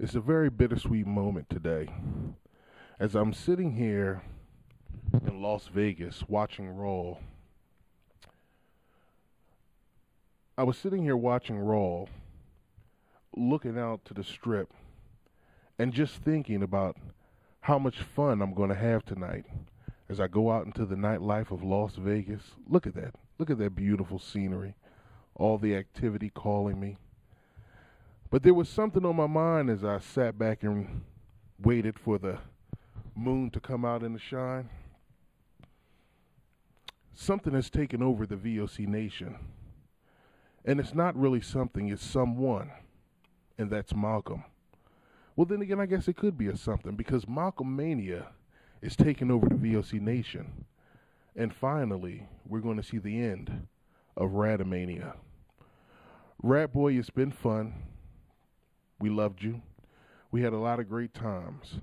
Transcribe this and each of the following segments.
It's a very bittersweet moment today. As I'm sitting here in Las Vegas watching Raw, I was sitting here watching Raw, looking out to the strip, and just thinking about how much fun I'm going to have tonight as I go out into the nightlife of Las Vegas. Look at that. Look at that beautiful scenery, all the activity calling me. But there was something on my mind as I sat back and waited for the moon to come out in the shine. Something has taken over the VOC nation. And it's not really something, it's someone. And that's Malcolm. Well, then again, I guess it could be a something, because Malcom-mania is taking over the VOC nation. And finally, we're going to see the end of Ratboy. Ratboy, it's been fun. We loved you. We had a lot of great times.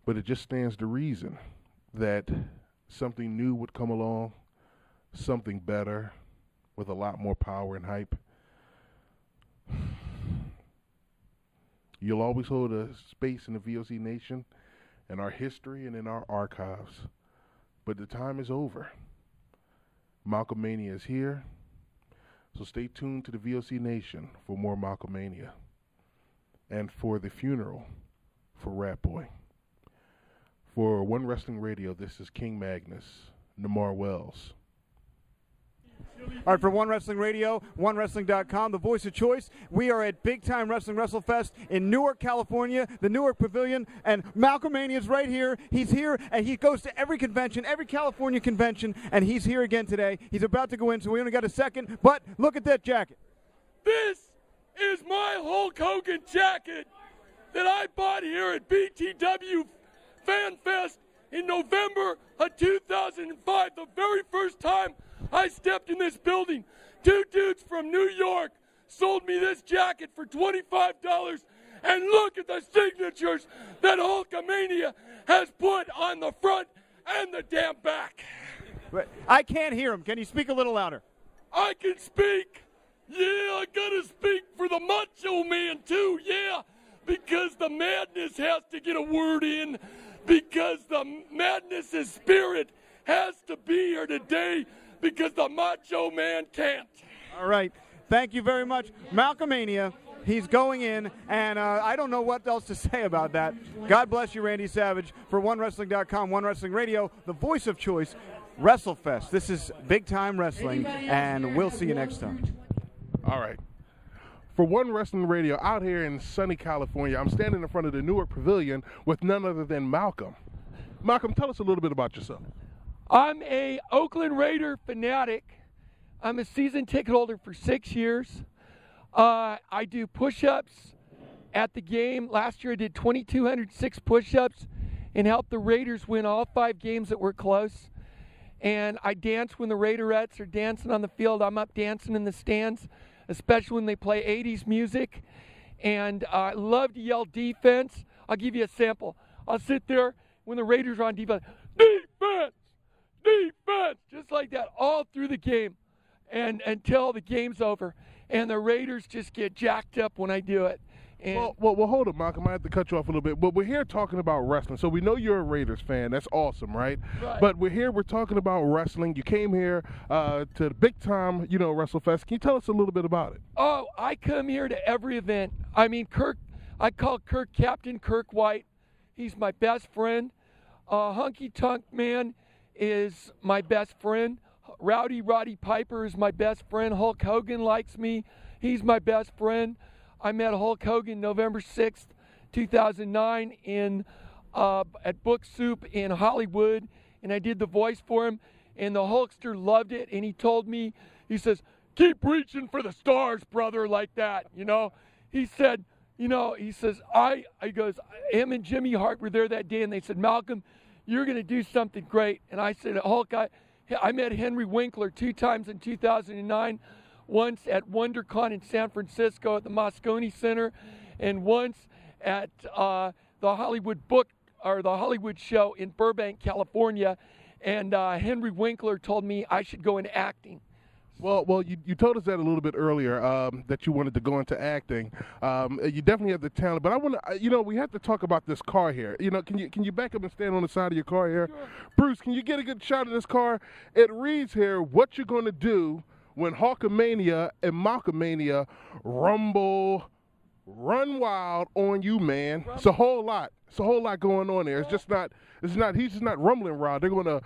But it just stands to reason that something new would come along, something better, with a lot more power and hype. You'll always hold a space in the VOC nation, in our history and in our archives. But the time is over. Malcom-mania is here. So stay tuned to the VOC nation for more Malcom-mania. And for the funeral for Ratboy. For One Wrestling Radio, this is King Magnus, Namar Wells. All right, for One Wrestling Radio, OneWrestling.com, the voice of choice. We are at Big Time Wrestling WrestleFest in Newark, California, the Newark Pavilion, and Malcom-mania is right here. He's here, and he goes to every convention, every California convention, and he's here again today. He's about to go in, so we only got a second, but look at that jacket. This is my Hulk Hogan jacket that I bought here at BTW Fan Fest in November of 2005, the very first time I stepped in this building. Two dudes from New York sold me this jacket for $25, and look at the signatures that Hulkamania has put on the front and the damn back. I can't hear him. Can you speak a little louder? I can speak. Yeah, I gotta speak for the Macho Man too, yeah, because the Madness has to get a word in, because the Madness's spirit has to be here today, because the Macho Man can't. All right. Thank you very much. Malcom-mania, he's going in, and I don't know what else to say about that. God bless you, Randy Savage. For OneWrestling.com, One Wrestling Radio, the voice of choice, WrestleFest. This is Big Time Wrestling, and we'll see you next time. All right. For One Wrestling Radio, out here in sunny California, I'm standing in front of the Newark Pavilion with none other than Malcolm. Malcolm, tell us a little bit about yourself. I'm a Oakland Raider fanatic. I'm a season ticket holder for 6 years. I do push-ups at the game. Last year I did 2,206 push-ups and helped the Raiders win all 5 games that were close. And I dance when the Raiderettes are dancing on the field. I'm up dancing in the stands, especially when they play 80s music. And I love to yell defense. I'll give you a sample. I'll sit there when the Raiders are on defense. Defense! Defense! Just like that all through the game and until the game's over. And the Raiders just get jacked up when I do it. And Well, hold up, Malcolm. I have to cut you off a little bit. But we're here talking about wrestling. So we know you're a Raiders fan. That's awesome, right? But we're talking about wrestling. You came here to the Big Time, WrestleFest. Can you tell us a little bit about it? Oh, I come here to every event. I mean, I call Kirk Captain Kirk White. He's my best friend. Hunky Tunk Man is my best friend. Rowdy Roddy Piper is my best friend. Hulk Hogan likes me. He's my best friend. I met Hulk Hogan November 6th, 2009 at Book Soup in Hollywood, and I did the voice for him, and the Hulkster loved it, and he told me, he says, keep reaching for the stars, brother, like that, He said, he says, he goes, him and Jimmy Hart were there that day, and they said, Malcolm, you're going to do something great. And I said, Hulk, I met Henry Winkler 2 times in 2009, once at WonderCon in San Francisco at the Moscone Center, and once at the Hollywood show in Burbank, California. And Henry Winkler told me I should go into acting. Well, you told us that a little bit earlier, that you wanted to go into acting. You definitely have the talent, but I want to, we have to talk about this car here. Can you back up and stand on the side of your car here? Sure. Bruce, can you get a good shot of this car? It reads here, what you're going to do when Hawkamania and Malcom-mania rumble, run wild on you, man. It's a whole lot. It's a whole lot going on there. He's just not rumbling wild. They're going to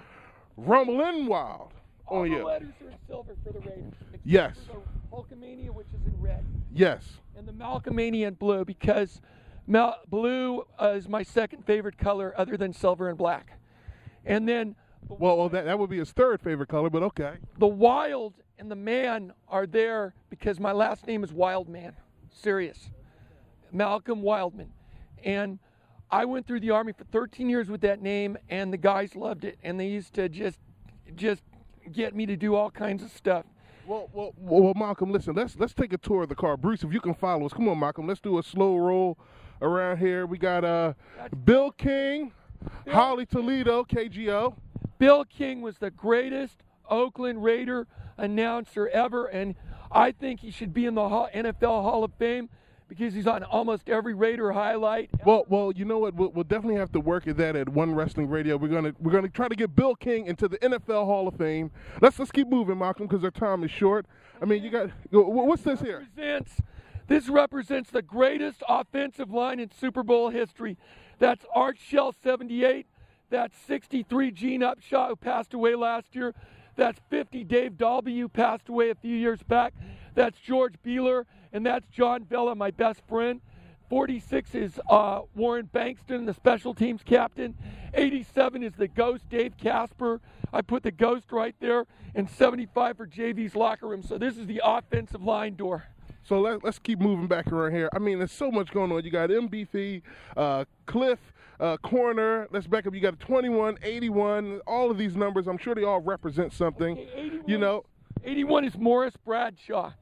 rumble in wild. All the you. letters are in silver for the Raiders. Except Yes. for the Malcom-mania, which is in red. Yes. And the Malcom-mania in blue, because blue is my second favorite color other than silver and black. And then Well, that would be his third favorite color, but okay. the Wild and the Man are there because my last name is Wildman. Serious. Malcolm Wildman. And I went through the Army for 13 years with that name, and the guys loved it. And they used to just get me to do all kinds of stuff. Well, Malcolm, listen, let's take a tour of the car. Bruce, if you can follow us. Come on, Malcolm, let's do a slow roll around here. We got Bill King, Holly Toledo, KGO. Bill King was the greatest Oakland Raider announcer ever, and I think he should be in the NFL Hall of Fame because he's on almost every Raider highlight. Well, you know what? We'll definitely have to work at that at One Wrestling Radio. We're gonna try to get Bill King into the NFL Hall of Fame. Let's keep moving, Malcolm, because our time is short. I mean, you got what's this here? This represents the greatest offensive line in Super Bowl history. That's Art Shell 78. That's 63 Gene Upshaw, who passed away last year. That's 50 Dave Dalby, who passed away a few years back. That's George Beeler, and that's John Vella, my best friend. 46 is Warren Bankston, the special teams captain. 87 is the Ghost, Dave Casper. I put the Ghost right there. And 75 for JV's locker room. So this is the offensive line door. So let's keep moving back around here. I mean, there's so much going on. You got MBF, Cliff, corner. Let's back up. You got 21, 81. All of these numbers, I'm sure they all represent something. Okay, 81 is Morris Bradshaw.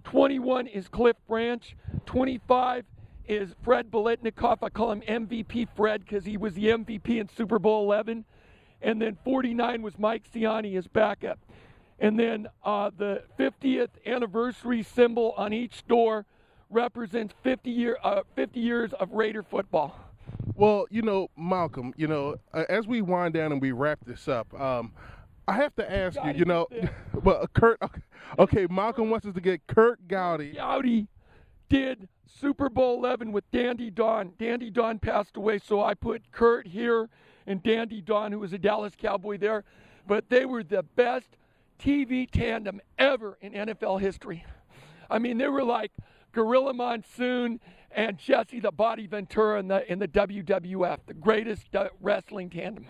21 is Cliff Branch. 25 is Fred Biletnikoff. I call him MVP Fred because he was the MVP in Super Bowl 11. And then 49 was Mike Ciani, his backup. And then the 50th anniversary symbol on each door represents 50 years of Raider football. Well, Malcolm, as we wind down and we wrap this up, I have to ask you, well, Kurt, okay, Malcolm wants us to get Kurt Gowdy. Gowdy did Super Bowl 11 with Dandy Don. Dandy Don passed away, so I put Kurt here and Dandy Don, who was a Dallas Cowboy, there. But they were the best TV tandem ever in NFL history. I mean, they were like Gorilla Monsoon and Jesse the Body Ventura in the WWF, the greatest wrestling tandem.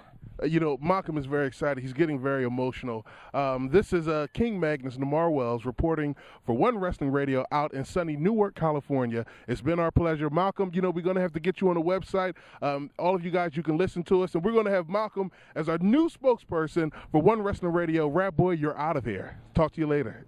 Malcolm is very excited. He's getting very emotional. This is King Magnus Namarwells reporting for One Wrestling Radio out in sunny Newark, California. It's been our pleasure. Malcolm, we're going to have to get you on the website. All of you guys, you can listen to us, and we're going to have Malcolm as our new spokesperson for One Wrestling Radio. Ratboy, you're out of here. Talk to you later.